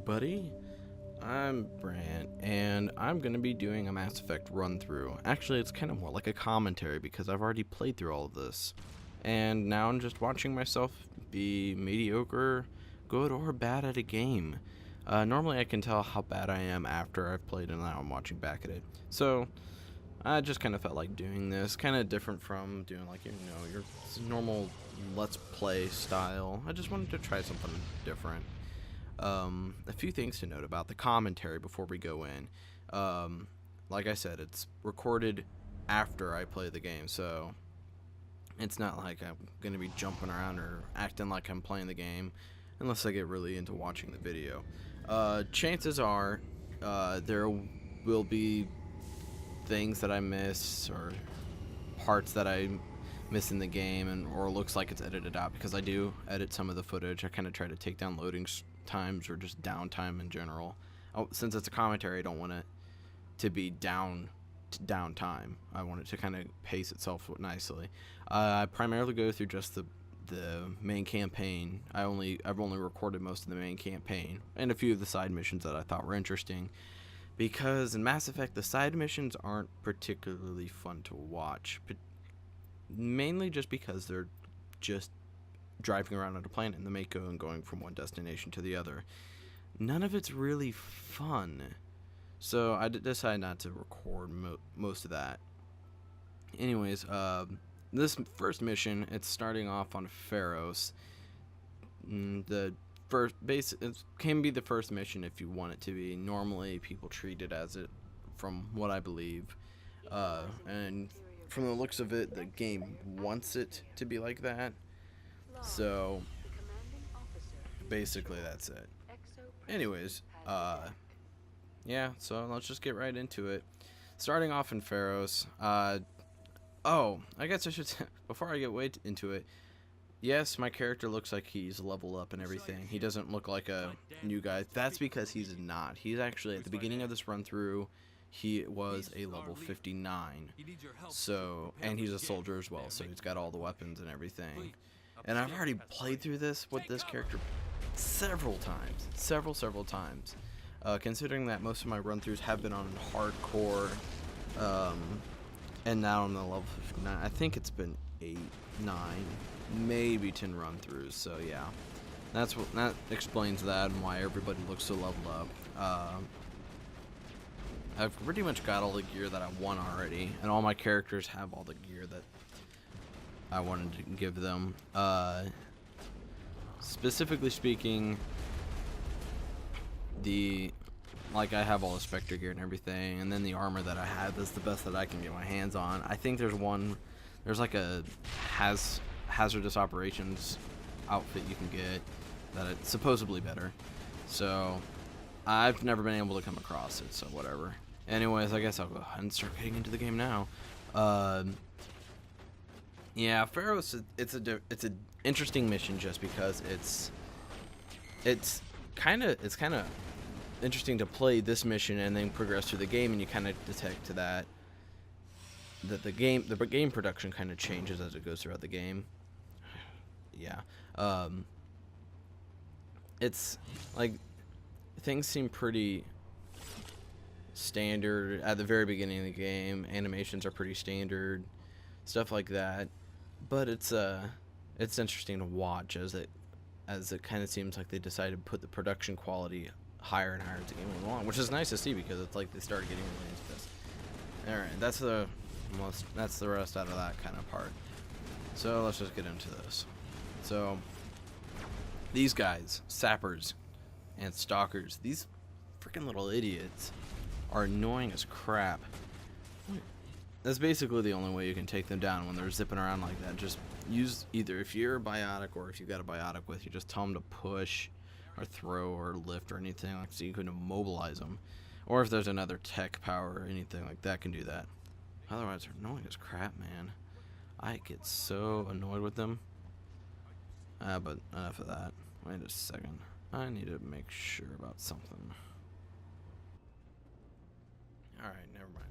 everybody, I'm Brant, and I'm going to be doing a Mass Effect run-through. Actually, it's kind of more like a commentary because I've already played through all of this. And now I'm just watching myself be mediocre, good, or bad at a game. Normally I can tell how bad I am after I've played, and now I'm watching back at it. So, I just kind of felt like doing this, kind of different from doing like, your normal Let's Play style. I just wanted to try something different. A few things to note about the commentary before we go in. Like I said, it's recorded after I play the game, so it's not like I'm going to be jumping around or acting like I'm playing the game unless I get really into watching the video. Chances are there will be things that I miss or parts that I miss in the game, or looks like it's edited out, because I do edit some of the footage. I kind of try to take down loading times or just downtime in general. Since it's a commentary, I don't want it to be downtime. I want it to kind of pace itself nicely. I primarily go through just the main campaign. I've only recorded most of the main campaign and a few of the side missions that I thought were interesting, because in Mass Effect the side missions aren't particularly fun to watch, but mainly just because they're just driving around on a planet in the Mako and going from one destination to the other. None of it's really fun, so I decided not to record most of that. Anyways, this first mission, it's starting off on Feros. The first base, it can be the first mission if you want it to be. Normally people treat it as it, from what I believe, and from the looks of it, the game wants it to be like that. So basically that's it. Anyways, yeah, so let's just get right into it. Starting off in Feros. Oh, I guess I should say, before I get way into it, yes, my character looks like he's leveled up and everything. He doesn't look like a new guy. That's because he's not. He's actually, at the beginning of this run through, he was a level 59. So, and he's a soldier as well, so he's got all the weapons and everything. And I've already played through this with this character several times. Considering that most of my run-throughs have been on hardcore, and now I'm on level 59. I think it's been 8, 9, maybe 10 run-throughs. So yeah, that explains that and why everybody looks so leveled up. I've pretty much got all the gear that I want already, and all my characters have all the gear that I wanted to give them. Specifically speaking, I have all the Spectre gear and everything, and then the armor that I have is the best that I can get my hands on. I think there's like a hazardous operations outfit you can get that it's supposedly better. So I've never been able to come across it, so whatever. Anyways, I guess I'll go ahead and start getting into the game now. Yeah, Feros, it's an interesting mission just because it's kind of interesting to play this mission and then progress through the game, and you kind of detect that the game production kind of changes as it goes throughout the game. Yeah, it's like things seem pretty standard at the very beginning of the game. Animations are pretty standard, stuff like that. But it's interesting to watch as it kind of seems like they decided to put the production quality higher and higher as the game went along, which is nice to see, because it's like they started getting really into this. All right, that's the rest out of that kind of part. So let's just get into this. So these guys, sappers and stalkers, these freaking little idiots are annoying as crap. That's basically the only way you can take them down when they're zipping around like that. Just use, either if you're biotic or if you've got a biotic with you, just tell them to push or throw or lift or anything, like, so you can immobilize them. Or if there's another tech power or anything like that, can do that. Otherwise, they're annoying as crap, man. I get so annoyed with them. But enough of that. Wait a second. I need to make sure about something. Alright, never mind.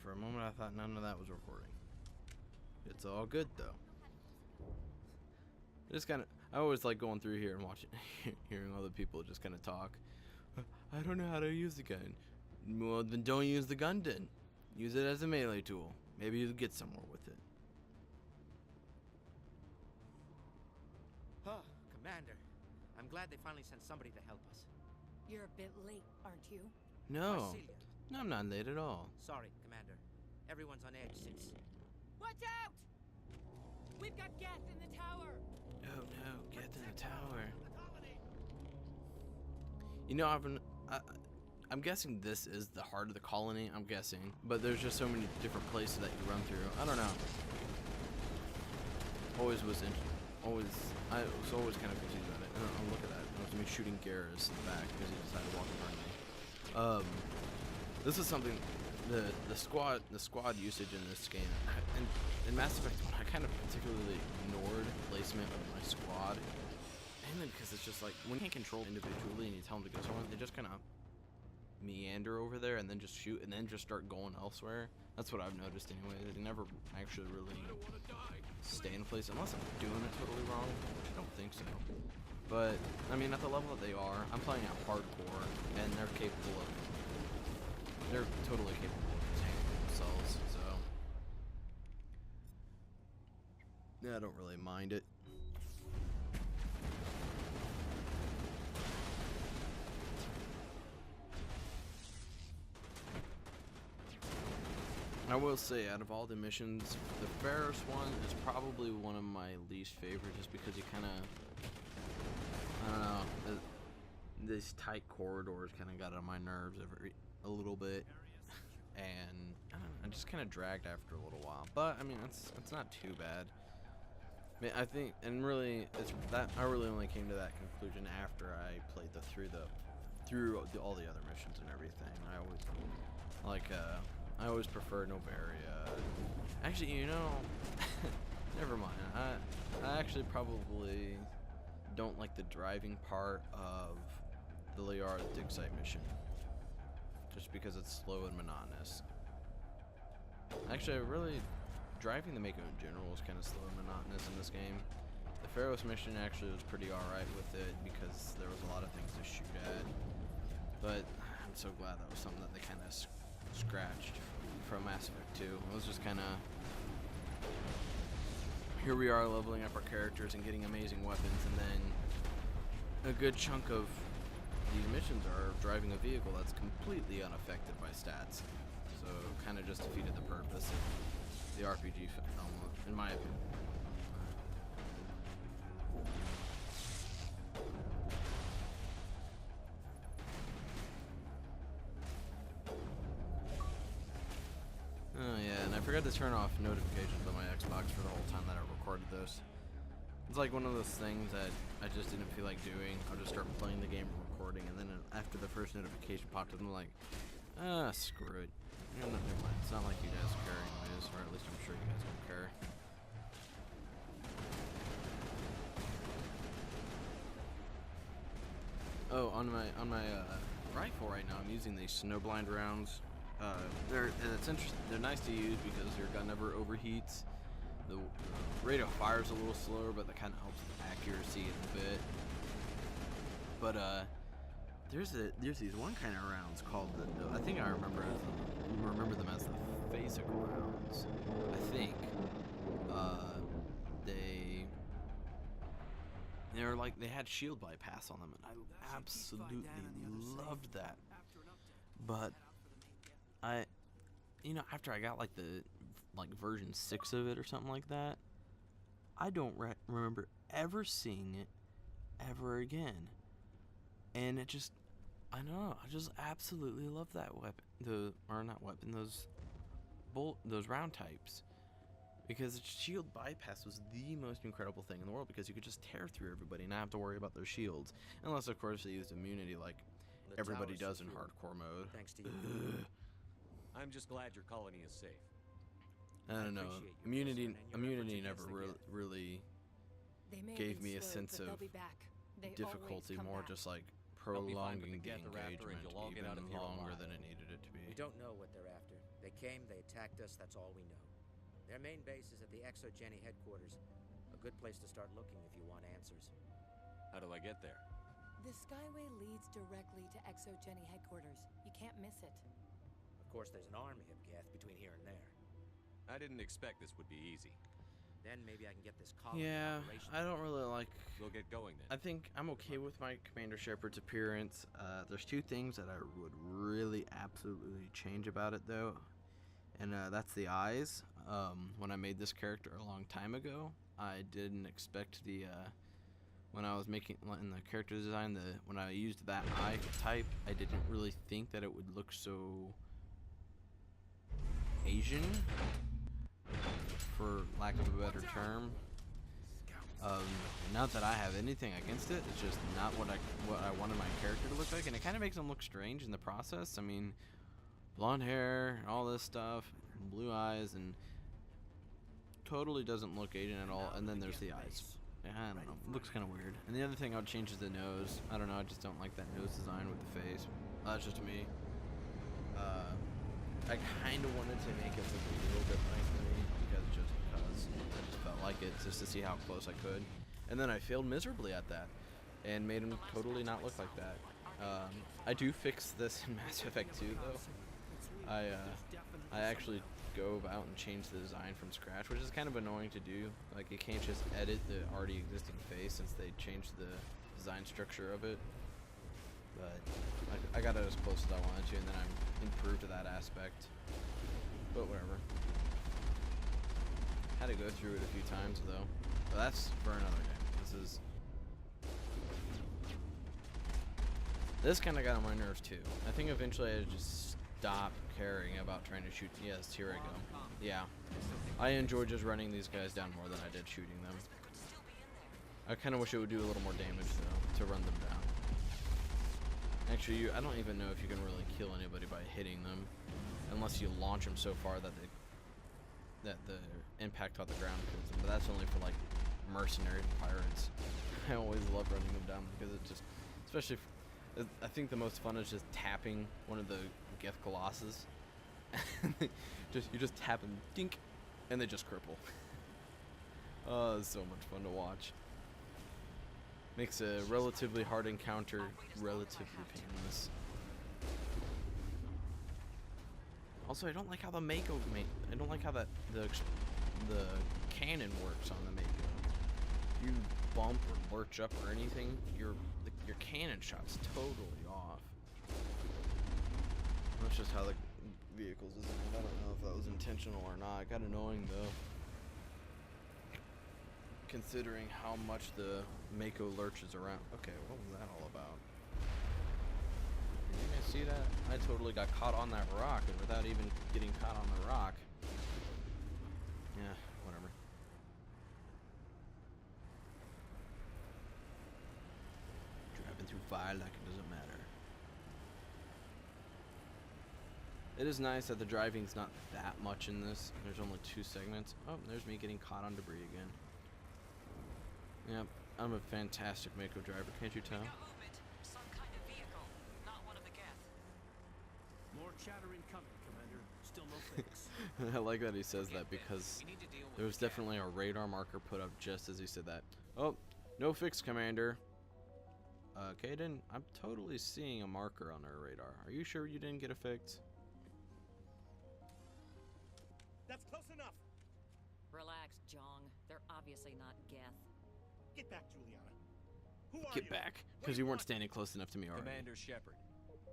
For a moment I thought none of that was recording. It's all good though. I always like going through here and watching, hearing other people just kind of talk. I don't know how to use the gun. Well, then don't use the gun then. Use it as a melee tool. Maybe you'll get somewhere with it. Oh, Commander. I'm glad they finally sent somebody to help us. You're a bit late, aren't you? No. Marcelia. No, I'm not late at all. Sorry, Commander. Everyone's on edge since... Watch out! We've got Geth in the tower! Oh no, get in the tower. You know, I'm guessing this is the heart of the colony, I'm guessing. But there's just so many different places that you run through. I don't know. I was always kind of confused about it. Oh, look at that. That was me shooting Garrus in the back because he decided to walk in front of me. This is something, the squad usage in this game, and in Mass Effect 1, I kind of particularly ignored placement of my squad. Mainly because it's just like, when you can't control individually and you tell them to go somewhere, they just kind of meander over there and then just shoot and then just start going elsewhere. That's what I've noticed anyway. They never actually really stay in place unless I'm doing it totally wrong, which I don't think so. But I mean, at the level that they are, I'm playing at hardcore and they're totally capable of tanking themselves, so yeah, I don't really mind it. I will say, out of all the missions, the Feros one is probably one of my least favorite, just because you kind of, I don't know, these tight corridors kind of got on my nerves a little bit, and I don't know, I just kind of dragged after a little while. But I mean, it's not too bad. I mean, I think, and really, it's that I really only came to that conclusion after I played through all the other missions and everything. I always prefer Novaria. Actually, you know, never mind. I actually probably don't like the driving part of the Liara dig site mission, just because it's slow and monotonous. Actually, driving the Mako in general is kind of slow and monotonous in this game. The Feros mission actually was pretty alright with it because there was a lot of things to shoot at. But I'm so glad that was something that they kind of scratched from Mass Effect 2. It was just kind of, here we are leveling up our characters and getting amazing weapons, and then a good chunk of these missions are driving a vehicle that's completely unaffected by stats. So kind of just defeated the purpose of the RPG film, in my opinion. Oh yeah, and I forgot to turn off notifications on my Xbox for the whole time that I recorded this. It's like one of those things that I just didn't feel like doing. I'll just start playing the game and recording, and then after the first notification popped up, I'm like, screw it. You know, never mind. It's not like you guys care anyways, or at least I'm sure you guys don't care. Oh, on my rifle right now, I'm using these snowblind rounds. It's interesting. They're nice to use because your gun never overheats. The rate of fire is a little slower, but that kind of helps with accuracy a bit. But there's these one kind of rounds called I think I remember them as the Phasic rounds. I think they had shield bypass on them, and I absolutely loved that. But after I got like version 6 of it or something like that, I don't remember ever seeing it ever again. And it just, I don't know, I just absolutely love that weapon, those round types. Because shield bypass was the most incredible thing in the world, because you could just tear through everybody and not have to worry about their shields. Unless, of course, they used immunity like everybody does in hardcore mode. Thanks to you. I'm just glad your colony is safe. I don't know. Immunity never really gave me a sense of difficulty, more just like prolonging the engagement even longer than it needed it to be. We don't know what they're after. They came, they attacked us, that's all we know. Their main base is at the Exogeny headquarters, good place to start looking if you want answers. How do I get there? The Skyway leads directly to Exogeny headquarters. You can't miss it. Of course, there's an army of Geth between here and there. I didn't expect this would be easy. Then maybe I can get this colony Yeah, operational. I don't really like... We'll get going then. I think I'm okay with my Commander Shepard's appearance. There's two things that I would really absolutely change about it, though. And that's the eyes. When I made this character a long time ago, I didn't expect the... when I was making in the character design, when I used that eye type, I didn't really think that it would look so Asian, for lack of a better term. Not that I have anything against it, it's just not what I wanted my character to look like, and it kind of makes him look strange in the process. I mean, blonde hair, all this stuff, blue eyes, and totally doesn't look Asian at all. And then there's the eyes. I don't know, it looks kind of weird. And the other thing I would change is the nose. I don't know, I just don't like that nose design with the face. That's just me. I kind of wanted to make it look a little bit like me, because I just felt like it, just to see how close I could. And then I failed miserably at that, and made him totally not look like that. I do fix this in Mass Effect 2, though. I actually go about and change the design from scratch, which is kind of annoying to do. Like, you can't just edit the already existing face since they changed the design structure of it. But I got it as close as I wanted to, and then I improved to that aspect. But whatever. Had to go through it a few times, though. But that's for another day. This kind of got on my nerves, too. I think eventually I just stop caring about trying to shoot. Yes, here I go. Yeah. I enjoy just running these guys down more than I did shooting them. I kind of wish it would do a little more damage, though, to run them down. Actually, I don't even know if you can really kill anybody by hitting them, unless you launch them so far that the impact on the ground kills them. But that's only for, like, mercenary pirates. I always love running them down because it just, especially... I think the most fun is just tapping one of the Geth Colossus. You just tap and dink, and they just cripple. Oh, it's so much fun to watch. Makes a relatively hard encounter relatively painless. Also, I don't like how the Mako I don't like how the cannon works on the Mako. If you bump or lurch up or anything, your cannon shot's totally off. That's just how the vehicle's designed. I don't know if that was intentional or not. It got annoying though, considering how much the Mako lurches around. Okay, what was that all about? Did you guys see that? I totally got caught on that rock, and without even getting caught on the rock. Yeah, whatever. Driving through fire like it doesn't matter. It is nice that the driving's not that much in this. There's only 2 segments. Oh, there's me getting caught on debris again. Yep, I'm a fantastic Mako driver, can't you tell? Some kind of vehicle, not one of the Geth. More chattering coming, Commander. Still no fix. I like that he says that because there was definitely a radar marker put up just as he said that. Oh, no fix, Commander. Kaden, I'm totally seeing a marker on our radar. Are you sure you didn't get a fix? That's close enough. Relax, Jong. They're obviously not Geth. Get back, Juliana. Who are you? Get back, because you weren't standing close enough to me already. Commander Shepard,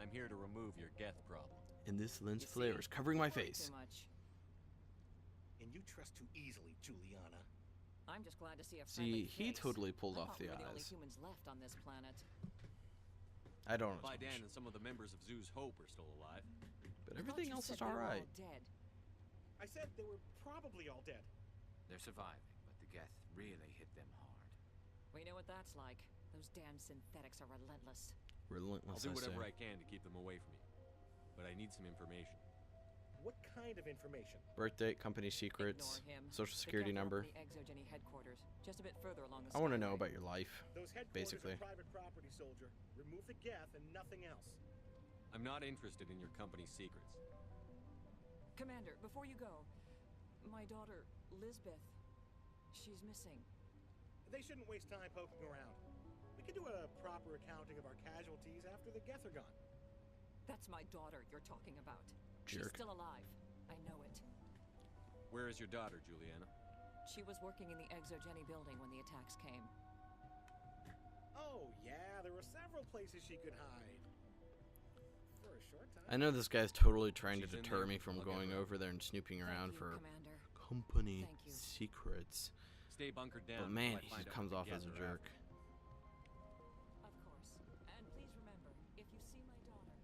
I'm here to remove your Geth problem. And this lens flare is covering my face. Too much. And you trust too easily, Juliana. I'm just glad to see a See, friendly he face. totally pulled I off thought the we were the only eyes. humans left on this planet. I don't know. By Dan and some of the members of Zoo's Hope are still alive. But I thought everything you else said is they were all alright. dead. I said they were probably all dead. They're surviving, but the Geth really hit them hard. We know what that's like. Those damn synthetics are relentless. I'll Relentless, do I whatever say. I can to keep them away from you. But I need some information. What kind of information? Birth date, company secrets, Ignore him. social The security Geth are number. up in the Exogeny headquarters, just a bit further along the I want to know skyway. about your life. Those headquarters Basically. are private property, soldier. Remove the Geth and nothing else. I'm not interested in your company's secrets. Commander, before you go, my daughter, Lisbeth, she's missing. They shouldn't waste time poking around. We could do a proper accounting of our casualties after the Geth are gone. That's my daughter you're talking about. She's Jerk. still alive. I know it. Where is your daughter, Juliana? She was working in the Exogeny building when the attacks came. Oh, yeah, there were several places she could hide. For a short time. I know this guy's totally trying to She's in deter there. me from I'll get going her. over there and snooping around Thank you, for Commander. company Thank you. secrets. Stay bunkered down. But man, until I he find just out comes what off the as a Geth are jerk. after. Of course. And please remember, if you see my daughter...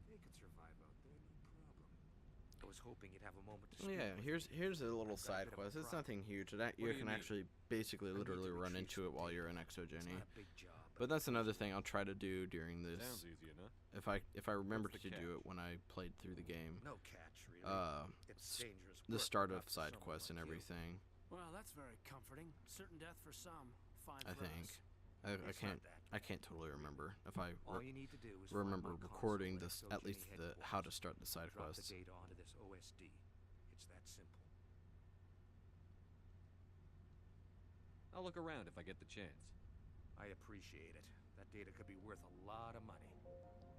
They could survive out there, no problem. I was hoping you'd have a moment to Oh, speak yeah, with me. here's a little I've got a side bit of a quest. It's problem. nothing huge. You do you can mean? actually basically I need literally to run retrieve into it while something. you're in It's Exogeny. not a big job, But that's another thing I'll try to do during this. Sounds easy enough. If I remember What's to the do catch? it when I played through the game. no catch, really. It's dangerous The work start of enough for side someone quests and like you. everything. Well, that's very comforting. Certain death for some, fine I for think. us. I It's not can't. that. I can't totally remember if I All you need to do is remember find one recording console this, at at least Exogeny the how to headquarters. start the side Drop the quests. data onto this OSD. It's that simple. I'll look around if I get the chance. I appreciate it. That data could be worth a lot of money.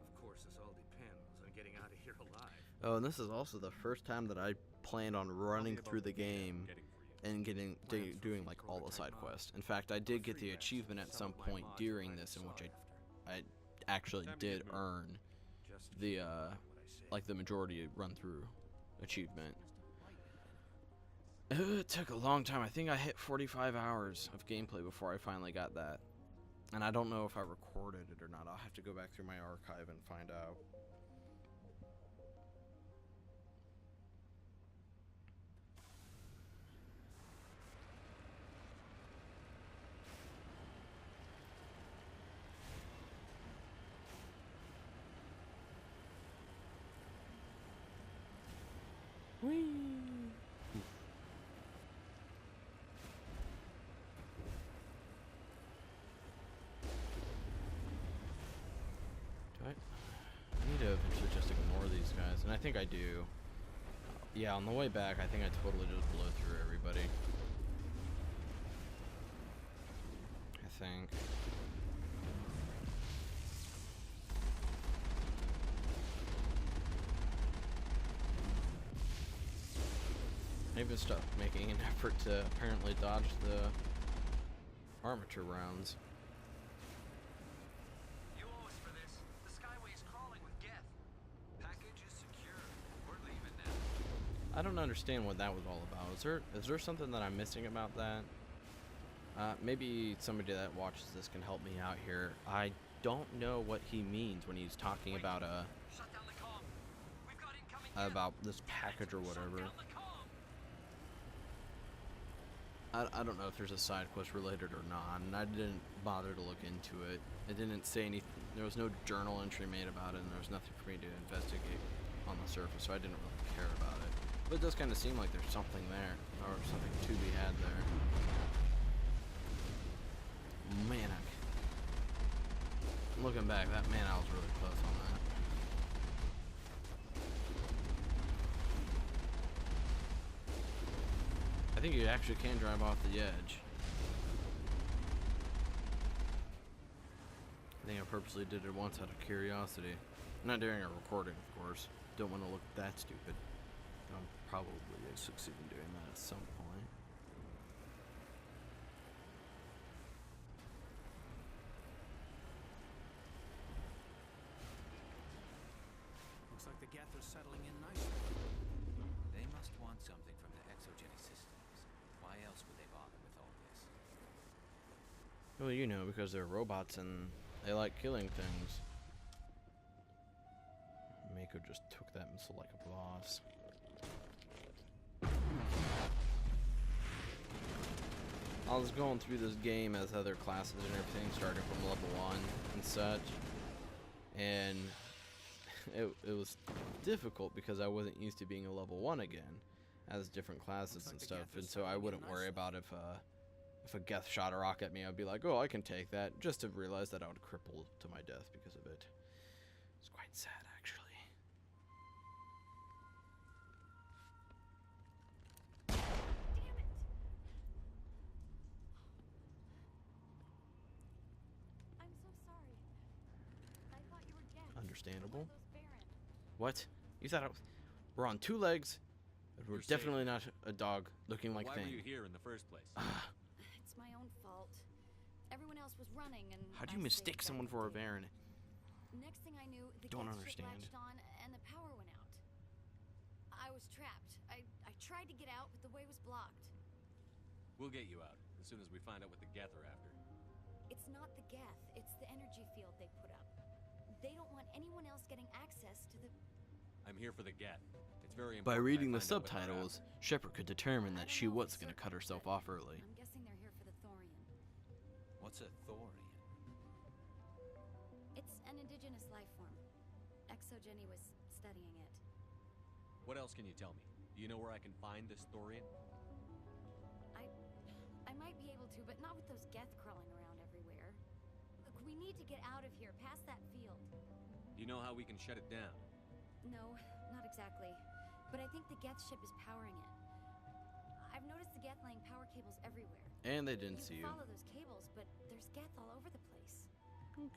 Of course, this all depends on getting out of here alive. Oh, and this is also the first time that I planned on running about through the the data game I'm Getting for you. and Plans for doing free like all the prototype side models. quests. In fact, I did get the Free labs, achievement at some some of my point mods during might this in have which sought I actually Time to did get moving. earn Just the keep in mind what I say. like the majority run through achievement. It took a long time. I think I hit 45 hours of gameplay before I finally got that. And I don't know if I recorded it or not. I'll have to go back through my archive and find out. I need to eventually just ignore these guys, and I think I do. Yeah, on the way back, I think I totally just blow through everybody. I think. I even stopped making an effort to apparently dodge the armature rounds. You owe us for this. The Skyway is crawling with Geth. Package is secure. We're leaving now. I don't understand what that was all about. Is there something that I'm missing about that? Maybe somebody that watches this can help me out here. I don't know what he means when he's talking about Shut down the comm. We've got incoming Geth. about this package or whatever. Shut down the comm. I don't know if there's a side quest related or not, and I didn't bother to look into it. It didn't say anything. There was no journal entry made about it, and there was nothing for me to investigate on the surface, so I didn't really care about it. But it does kind of seem like there's something there, or something to be had there. Man, looking back, that man, I was really close on that. I think you actually can drive off the edge. I think I purposely did it once out of curiosity. Not during a recording, of course. Don't want to look that stupid. I'll probably succeed in doing that at some point. Looks like the Geth are settling in nicely. They must want something from the Exogeny systems. Why else would they bother with all this? Well, you know, because they're robots and they like killing things. Mako just took that missile like a boss. I was going through this game as other classes and everything, starting from level 1 and such. And it was difficult because I wasn't used to being a level 1 again, as different classes Looks like and the stuff. Geth are And so I settling in wouldn't worry nicely. about if a Geth shot a rock at me, I'd be like, oh, I can take that, just to realize that I would cripple to my death because of it. It's quite sad, actually. understandable. What? You thought we're on 2 legs? We're You're definitely safe. not a dog looking like Why thing. were you here in the first place? It's my own fault. Everyone else was running, and How'd you mistake someone for a Baron? Next thing I knew, the Don't geth ship understand. latched on, and the power went out. I was trapped. I tried to get out, but the way was blocked. We'll get you out as soon as we find out what the Geth are after. It's not the geth. It's the energy field they put up. They don't want anyone else getting access to the... I'm here for the Geth. It's very important. By reading the I find out what they're subtitles, after. Shepard could determine I that don't she know was for going to cut certain, herself but off early. I'm guessing they're here for the thorium. What's a thorium? It's an indigenous life form. Exogeny was studying it. What else can you tell me? Do you know where I can find this thorium? I might be able to, but not with those geth crawling around everywhere. Look, we need to get out of here, past that field. Do you know how we can shut it down? No, not exactly. But I think the geth ship is powering it. I've noticed the geth laying power cables everywhere. And they didn't see you. Follow those cables, but there's geth all over the place. Okay.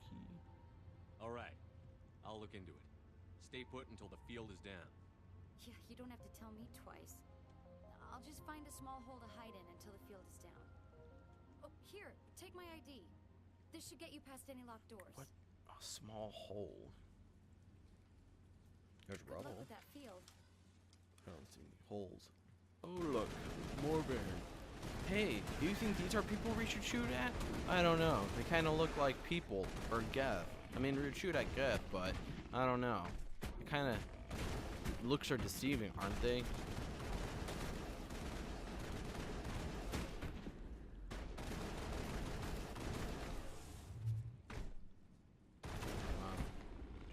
All right. I'll look into it. Stay put until the field is down. Yeah, you don't have to tell me twice. I'll just find a small hole to hide in until the field is down. Oh, here, take my ID. This should get you past any locked doors. What? A small hole. There's Good luck rubble. with that field. I don't see any holes. Oh look, more Baron. Hey, do you think these are people we should shoot at? I don't know. They kind of look like people or Geth. I mean, we would shoot at Geth, but I don't know. It kind of looks are deceiving, aren't they?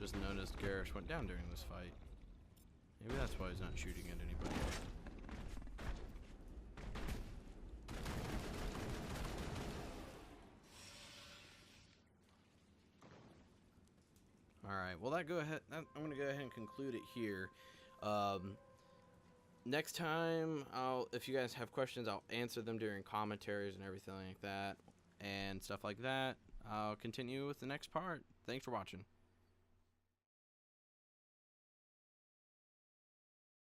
Just noticed Garrus went down during this fight. Maybe that's why he's not shooting at anybody. Alright, well I'm gonna go ahead and conclude it here. Next time, if you guys have questions, I'll answer them during commentaries and everything like that, and stuff like that. I'll continue with the next part. Thanks for watching.